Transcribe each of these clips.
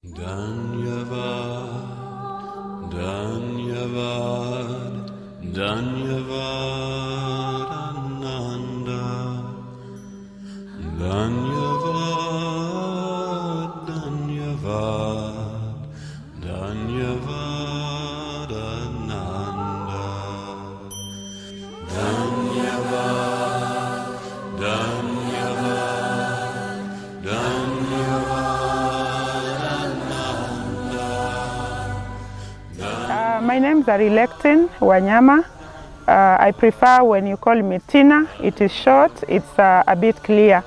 Dhanyavad, Dhanyavad, Dhanyavad Ananda. Dhanyavad, Dhanyavad, Dhanyavad Ananda. Dhanyavad, Dhanyavad, Dhanyavad. My name is Arilectin Wanyama. I prefer when you call me Tina. It is short, it's a bit clear.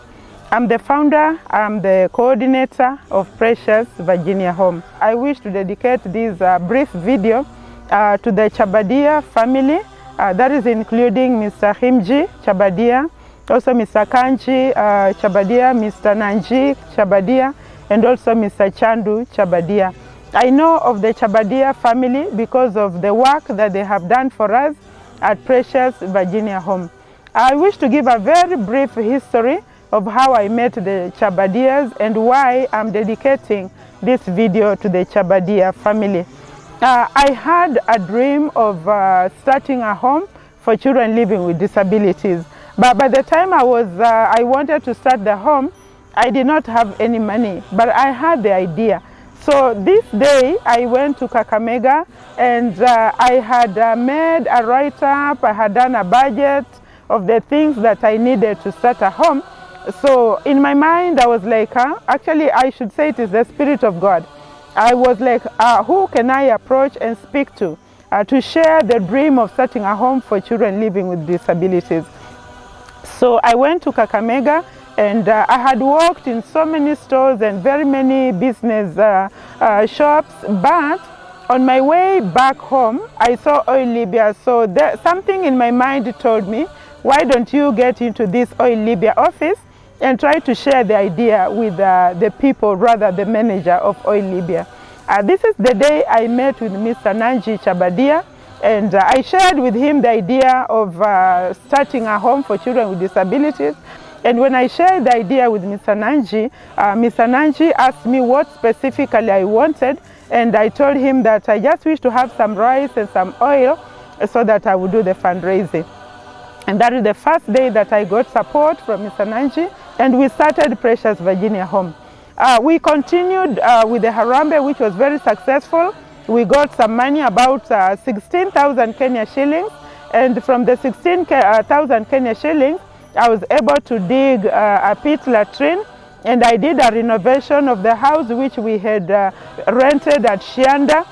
I'm the founder, I'm the coordinator of Precious Virginia Home. I wish to dedicate this brief video to the Chabadia family, that is including Mr. Himji Chabadia, also Mr. Kanji Chabadia, Mr. Nanji Chabadia, and also Mr. Chandu Chabadia. I know of the Chabadia family because of the work that they have done for us at Precious Virginia Home. I wish to give a very brief history of how I met the Chabadias and why I'm dedicating this video to the Chabadia family. I had a dream of starting a home for children living with disabilities. But by the time I wanted to start the home, I did not have any money, but I had the idea. So this day I went to Kakamega and I had made a write-up, I had done a budget of the things that I needed to start a home. So in my mind I was like, actually I should say it is the Spirit of God. I was like, who can I approach and speak to share the dream of starting a home for children living with disabilities. So I went to Kakamega and I had worked in so many stores and very many business shops, but on my way back home, I saw Oil Libya. So something in my mind told me, why don't you get into this Oil Libya office and try to share the idea with the people, rather the manager of Oil Libya. This is the day I met with Mr. Nanji Chabadia, and I shared with him the idea of starting a home for children with disabilities. And when I shared the idea with Mr. Nanji asked me what specifically I wanted, and I told him that I just wish to have some rice and some oil so that I would do the fundraising. And that is the first day that I got support from Mr. Nanji, and we started Precious Virginia Home. We continued with the Harambee, which was very successful. We got some money, about 16,000 Kenya shillings, and from the 16,000 Kenya shillings, I was able to dig a pit latrine, and I did a renovation of the house which we had rented at Shianda,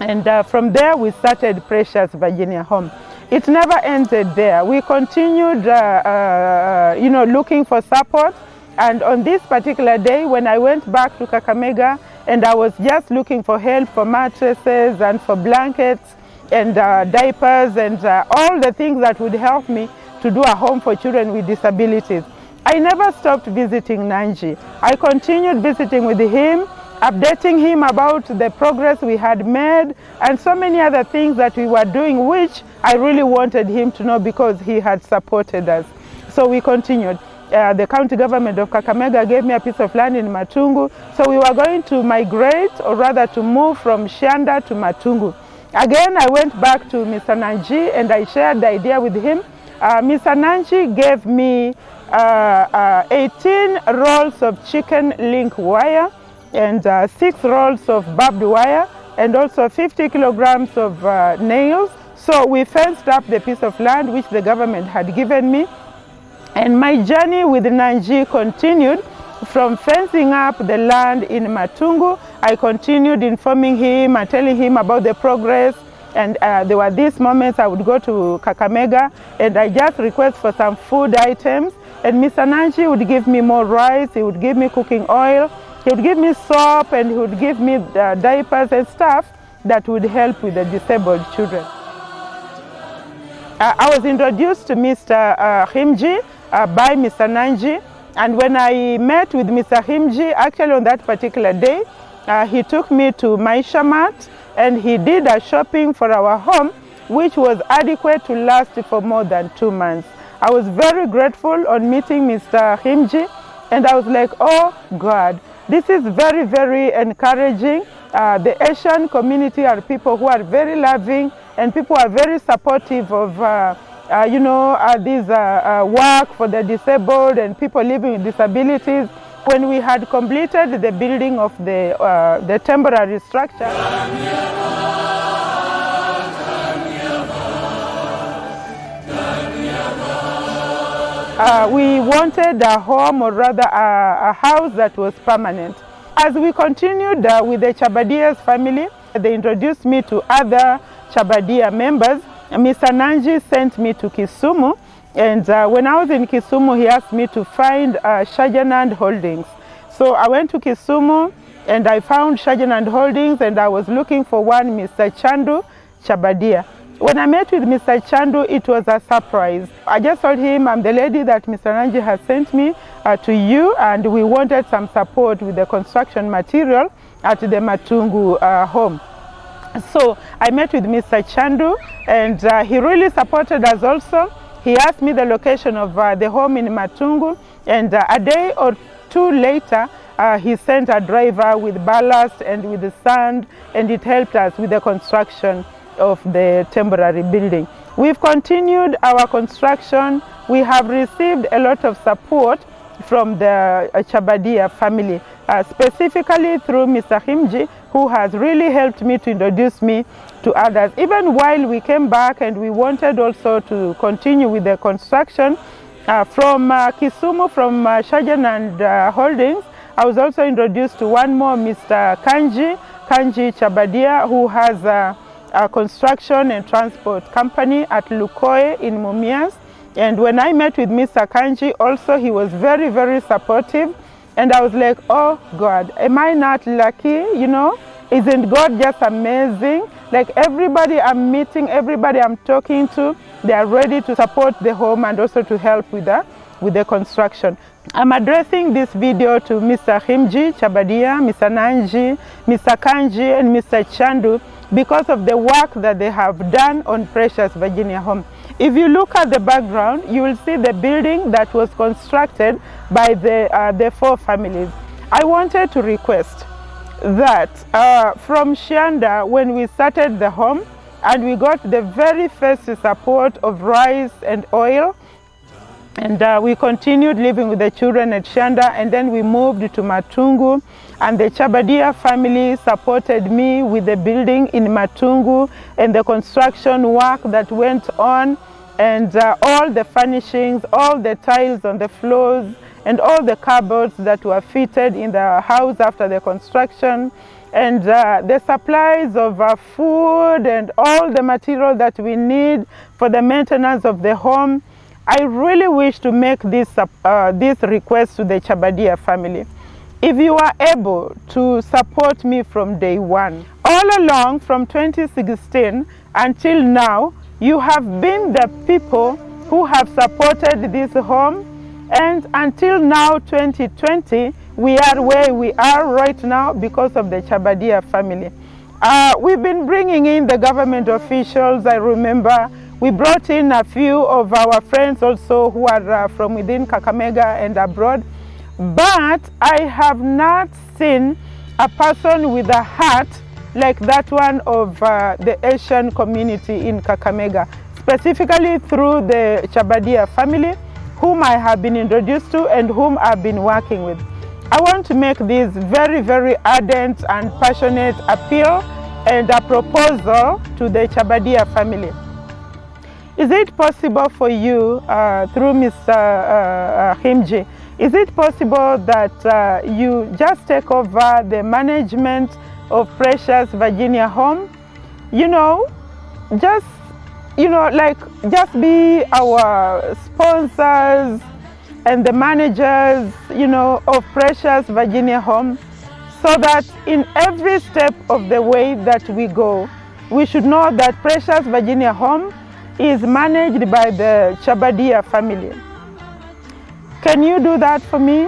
and from there we started Precious Virginia Home. It never ended there. We continued looking for support, and on this particular day when I went back to Kakamega and I was just looking for help for mattresses and for blankets and diapers and all the things that would help me to do a home for children with disabilities, I never stopped visiting Nanji. I continued visiting with him, updating him about the progress we had made and so many other things that we were doing, which I really wanted him to know because he had supported us. So we continued. The county government of Kakamega gave me a piece of land in Matungu, so we were going to migrate, or rather to move from Shianda to Matungu. Again, I went back to Mr. Nanji and I shared the idea with him. Mr. Nanji gave me 18 rolls of chicken link wire and 6 rolls of barbed wire and also 50 kilograms of nails. So we fenced up the piece of land which the government had given me, and my journey with Nanji continued. From fencing up the land in Matungu, I continued informing him and telling him about the progress. And there were these moments I would go to Kakamega and I just request for some food items, and Mr. Nanji would give me more rice, he would give me cooking oil, he would give me soap, and he would give me diapers and stuff that would help with the disabled children. I was introduced to Mr. Himji by Mr. Nanji, and when I met with Mr. Himji, actually on that particular day, he took me to Maishamat and he did a shopping for our home, which was adequate to last for more than 2 months. I was very grateful on meeting Mr. Himji, and I was like, oh God, This is very, very encouraging. The Asian community are people who are very loving, and people are very supportive of this work for the disabled and people living with disabilities. When we had completed the building of the temporary structure, we wanted a home, or rather a house that was permanent. As we continued with the Chabadias family, they introduced me to other Chabadia members. Mr. Nanji sent me to Kisumu, and when I was in Kisumu, he asked me to find Shajanand Holdings. So I went to Kisumu and I found Shajanand Holdings, and I was looking for one Mr. Chandu Chabadia. When I met with Mr. Chandu, it was a surprise. I just told him, I'm the lady that Mr. Nanji has sent me to you, and we wanted some support with the construction material at the Matungu home. So I met with Mr. Chandu, and he really supported us also. He asked me the location of the home in Matungu, and a day or two later, he sent a driver with ballast and with the sand, and it helped us with the construction of the temporary building. We've continued our construction. We have received a lot of support from the Chabadia family, specifically through Mr. Himji, who has really helped me to introduce me to others. Even while we came back and we wanted also to continue with the construction, from Kisumu, from Shajanand Holdings, I was also introduced to one more Mr. Kanji Chabadia, who has a construction and transport company at Lukoe in Mumias. And when I met with Mr. Kanji also, he was very, very supportive. And I was like, oh God, am I not lucky? You know, isn't God just amazing? Like everybody I'm meeting, everybody I'm talking to, they are ready to support the home and also to help with the construction. I'm addressing this video to Mr. Himji Chabadia, Mr. Nanji, Mr. Kanji, and Mr. Chandu, because of the work that they have done on Precious Virginia Home. If you look at the background, you will see the building that was constructed by the four families. I wanted to request that from Shanda, when we started the home, and we got the very first support of rice and oil, and we continued living with the children at Shanda, and then we moved to Matungu, and the Chabadia family supported me with the building in Matungu and the construction work that went on, and all the furnishings, all the tiles on the floors, and all the cupboards that were fitted in the house after the construction, and the supplies of food and all the material that we need for the maintenance of the home. I really wish to make this request to the Chabadia family. If you are able to support me from day one, all along from 2016 until now, you have been the people who have supported this home, and until now, 2020, we are where we are right now because of the Chabadia family. We've been bringing in the government officials. I remember we brought in a few of our friends also who are from within Kakamega and abroad, but I have not seen a person with a heart like that one of the Asian community in Kakamega, specifically through the Chabadia family, whom I have been introduced to and whom I've been working with. I want to make this very, very ardent and passionate appeal and a proposal to the Chabadia family. Is it possible for you, through Mr. Himji, is it possible that you just take over the management of Precious Virginia Home? You know, just be our sponsors and the managers, of Precious Virginia Home, so that in every step of the way that we go, we should know that Precious Virginia Home is managed by the Chabadia family. Can you do that for me?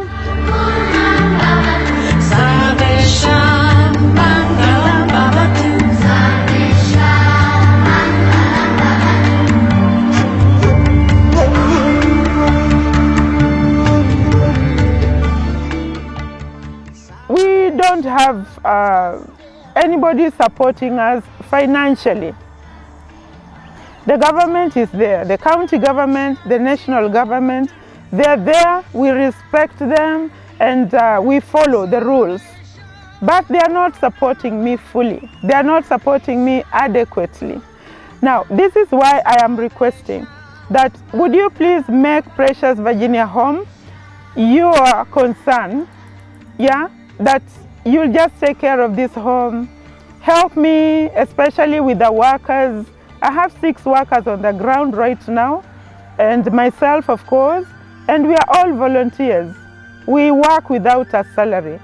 anybody supporting us financially. The government is there, the county government, the national government, they're there, we respect them, and we follow the rules. But they are not supporting me fully. They are not supporting me adequately. Now, this is why I am requesting that would you please make Precious Virginia Home your concern, yeah, that you'll just take care of this home. Help me, especially with the workers. I have 6 workers on the ground right now, and myself, of course, and we are all volunteers. We work without a salary.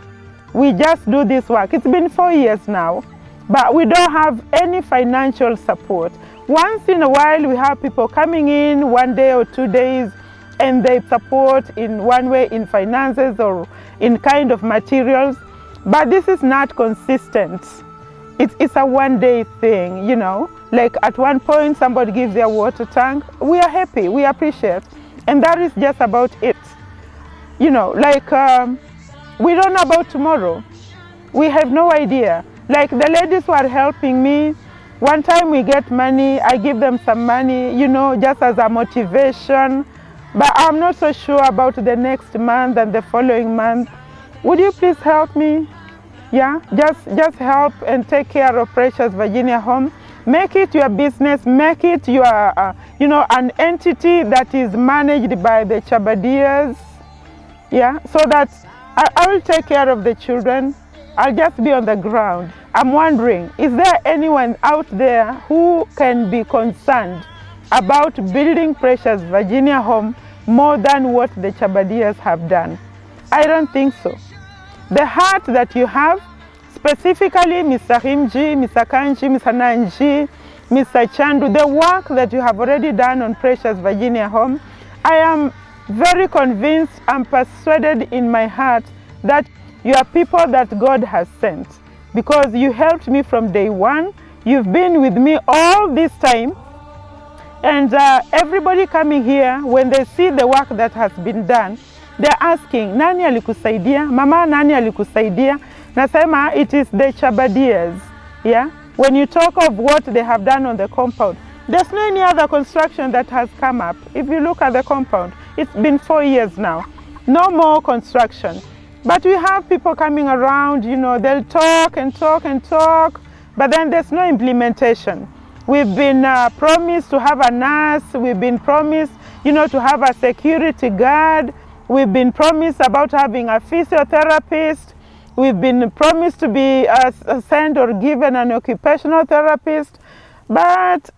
We just do this work. It's been 4 years now, but we don't have any financial support. Once in a while, we have people coming in 1 day or 2 days, and they support in one way in finances or in kind of materials, but this is not consistent. It's a one-day thing, you know. Like at one point, somebody gives their water tank. We are happy, we appreciate, and that is just about it. You know, like we don't know about tomorrow. We have no idea. Like the ladies who are helping me, one time we get money, I give them some money, you know, just as a motivation, but I'm not so sure about the next month and the following month. Would you please help me? Yeah, just help and take care of Precious Virginia Home. Make it your business, make it your, you know, an entity that is managed by the Chabadias, yeah, so that I will take care of the children. I'll just be on the ground. I'm wondering, is there anyone out there who can be concerned about building Precious Virginia Home more than what the Chabadias have done? I don't think so. The heart that you have, specifically Mr. Himji, Mr. Kanji, Mr. Nanji, Mr. Chandu, the work that you have already done on Precious Virginia Home, I am very convinced and persuaded in my heart that you are people that God has sent, because you helped me from day one. You've been with me all this time, and everybody coming here, when they see the work that has been done, they're asking, nani alikusaidia? Mama, nani alikusaidia? Nasema, it is the Chabadias, yeah? When you talk of what they have done on the compound, there's no any other construction that has come up. If you look at the compound, it's been 4 years now. No more construction. But we have people coming around, you know, they'll talk and talk and talk, but then there's no implementation. We've been promised to have a nurse. We've been promised, you know, to have a security guard. We've been promised about having a physiotherapist. We've been promised to be sent or given an occupational therapist. But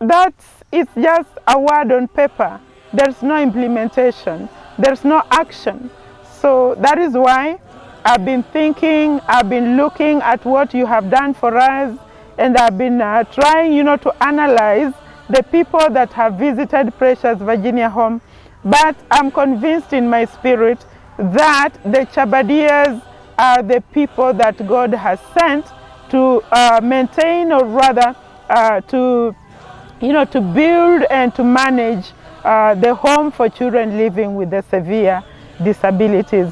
it's just a word on paper. There's no implementation. There's no action. So that is why I've been thinking, I've been looking at what you have done for us, and I've been trying, you know, to analyze the people that have visited Precious Virginia Home. But I'm convinced in my spirit that the Chabadias are the people that God has sent to maintain, or rather to build and to manage the home for children living with the severe disabilities.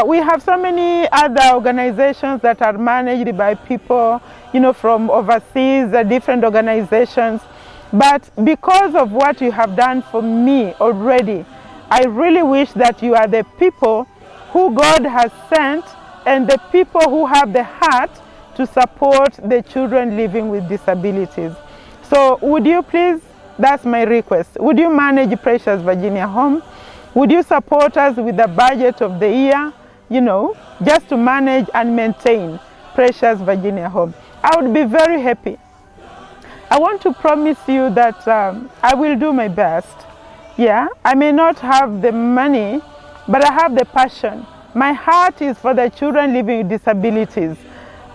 We have so many other organizations that are managed by people, you know, from overseas, different organizations. But because of what you have done for me already, I really wish that you are the people who God has sent, and the people who have the heart to support the children living with disabilities. So would you please, that's my request, would you manage Precious Virginia Home? Would you support us with the budget of the year, you know, just to manage and maintain Precious Virginia Home? I would be very happy. I want to promise you that I will do my best. Yeah, I may not have the money, but I have the passion. My heart is for the children living with disabilities.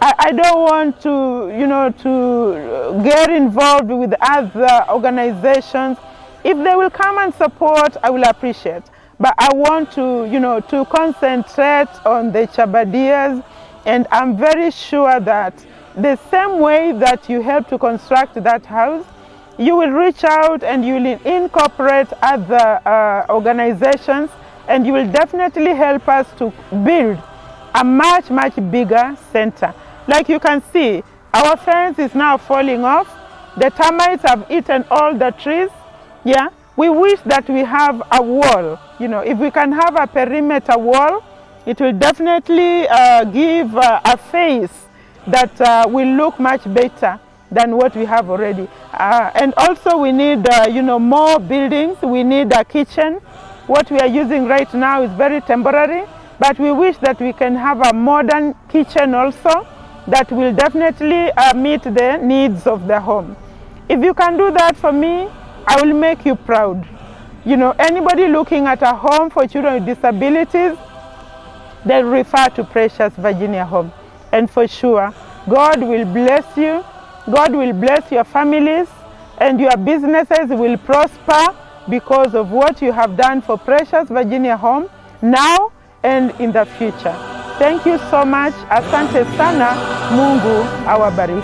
I don't want to, you know, to get involved with other organizations. If they will come and support, I will appreciate. But I want to, you know, to concentrate on the Chabadias, and I'm very sure that the same way that you help to construct that house, you will reach out and you will incorporate other organizations, and you will definitely help us to build a much, much bigger center. Like you can see, our fence is now falling off. The termites have eaten all the trees. Yeah, we wish that we have a wall. You know, if we can have a perimeter wall, it will definitely give a face that will look much better than what we have already. And also we need, you know, more buildings. We need a kitchen. What we are using right now is very temporary, but we wish that we can have a modern kitchen also that will definitely meet the needs of the home. If you can do that for me, I will make you proud. You know, anybody looking at a home for children with disabilities, they refer to Precious Virginia Home. And for sure, God will bless you, God will bless your families, and your businesses will prosper because of what you have done for Precious Virginia Home now and in the future. Thank you so much. Asante sana. Mungu awabariki.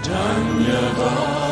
Dhanyavad,